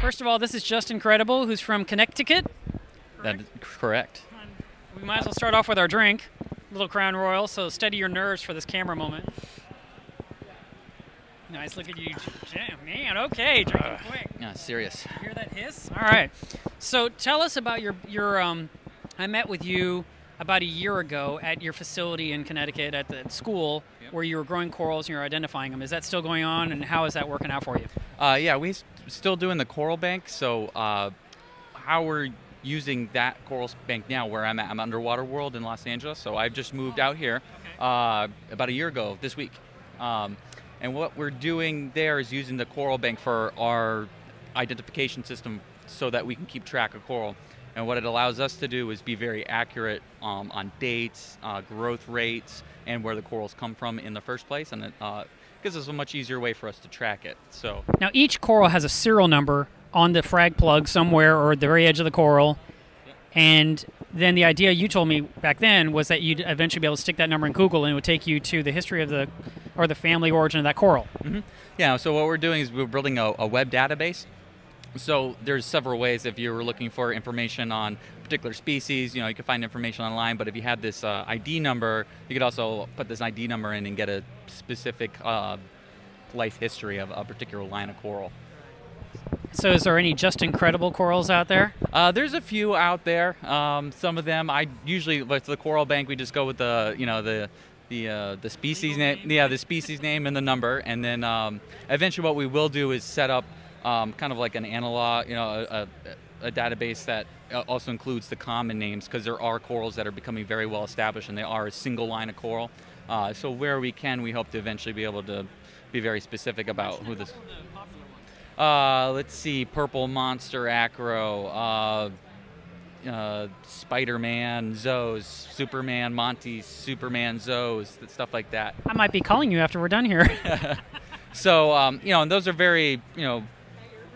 First of all, this is Just Incredible, who's from Connecticut. That is correct. We might as well start off with our drink, little Crown Royal, so steady your nerves for this camera moment. Nice, look at you, man, okay, drinking quick. Yeah, serious. You hear that hiss? All right, so tell us about your I met with you about a year ago at your facility in Connecticut at the school where you were growing corals and you were identifying them. Is that still going on, and how is that working out for you? Yeah, we still doing the coral bank, so how we're using that coral bank now where I'm at, I'm Underwater World in Los Angeles, so I've just moved out here about a year ago this week. And what we're doing there is using the coral bank for our identification system so that we can keep track of coral. And what it allows us to do is be very accurate on dates, growth rates, and where the corals come from in the first place, and it gives us a much easier way for us to track it. So now each coral has a serial number on the frag plug somewhere or at the very edge of the coral, and then the idea you told me back then was that you'd eventually be able to stick that number in Google and it would take you to the history of the family origin of that coral. Mm-hmm. Yeah, so what we're doing is we're building a web database. So there's several ways. If you were looking for information on a particular species, you can find information online, but if you had this ID number, you could also put this ID number in and get a specific life history of a particular line of coral. So is there any Just Incredible corals out there? There's a few out there. Some of them, I usually, with the coral bank, we just go with the species name, the species name and the number, and then eventually what we will do is set up kind of like an analog, a database that also includes the common names, because there are corals that are becoming very well established and they are a single line of coral. So where we can, we hope to eventually be able to be very specific about who this. Let's see, Purple Monster Acro, Spider-Man, Zoes, Superman, Monty, Superman, Zoes, stuff like that. I might be calling you after we're done here. So, and those are very,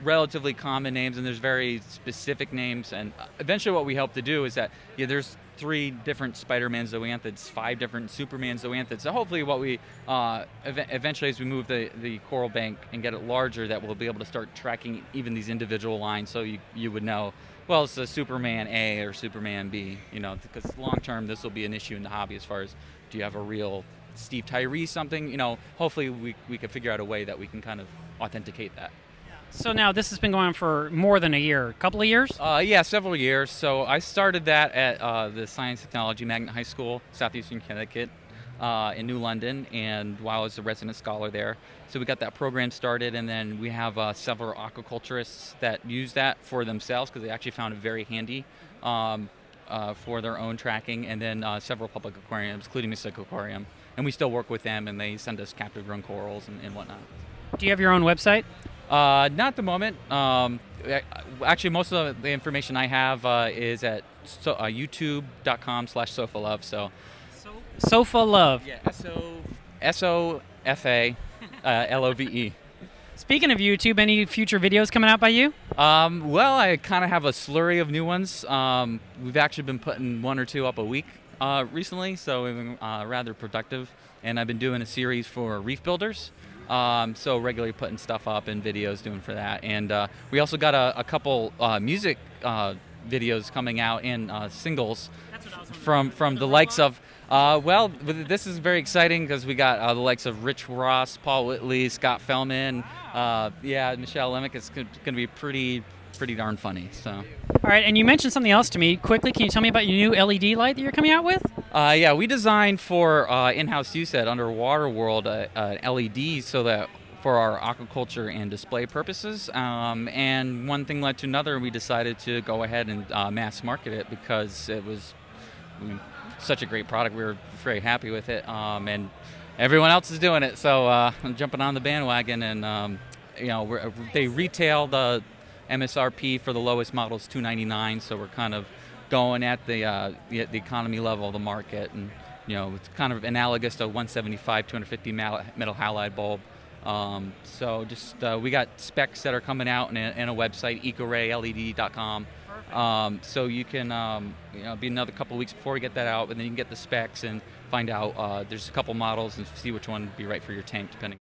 relatively common names, and there's very specific names, and eventually what we hope to do is that there's 3 different Spider-Man zoanthids, 5 different Superman zoanthids. So hopefully what we eventually, as we move the coral bank and get it larger, that we'll be able to start tracking even these individual lines, so you would know, well, it's a Superman A or Superman B, because long term this will be an issue in the hobby as far as, do you have a real Steve Tyree something? Hopefully we could figure out a way that we can kind of authenticate that. So now this has been going on for more than a year, a couple of years? Yeah, several years. So I started that at the Science Technology Magnet High School, Southeastern Connecticut, in New London, and while I was a resident scholar there. So we got that program started, and then we have several aquaculturists that use that for themselves because they actually found it very handy for their own tracking, and then several public aquariums, including Mystic Aquarium. And we still work with them, and they send us captive grown corals and whatnot. Do you have your own website? Not at the moment. Actually, most of the information I have is at youtube.com/sofalove. So, Sofalove. Yeah, SOFALOVE. Speaking of YouTube, any future videos coming out by you? Well, I kind of have a slurry of new ones. We've actually been putting 1 or 2 up a week recently, so we've been rather productive. And I've been doing a series for reef builders. So regularly putting stuff up and videos doing for that, and we also got a couple music videos coming out and singles from the likes of well, this is very exciting because we got the likes of Rich Ross, Paul Whitley, Scott Fellman, Michelle Lemick. It's going to be pretty darn funny. So. All right, and you mentioned something else to me. Quickly, can you tell me about your new LED light that you're coming out with? Yeah, we designed for in-house use at Underwater World LED so that for our aquaculture and display purposes. And one thing led to another, and we decided to go ahead and mass market it because it was such a great product. We were very happy with it, and everyone else is doing it. So I'm jumping on the bandwagon, and they retail the MSRP for the lowest model is $299, so we're kind of going at the economy level of the market, and it's kind of analogous to 175, 250 metal halide bulb. So just we got specs that are coming out in a website, ecorayled.com. So you can be another couple of weeks before we get that out, and then you can get the specs and find out there's a couple models and see which one would be right for your tank depending.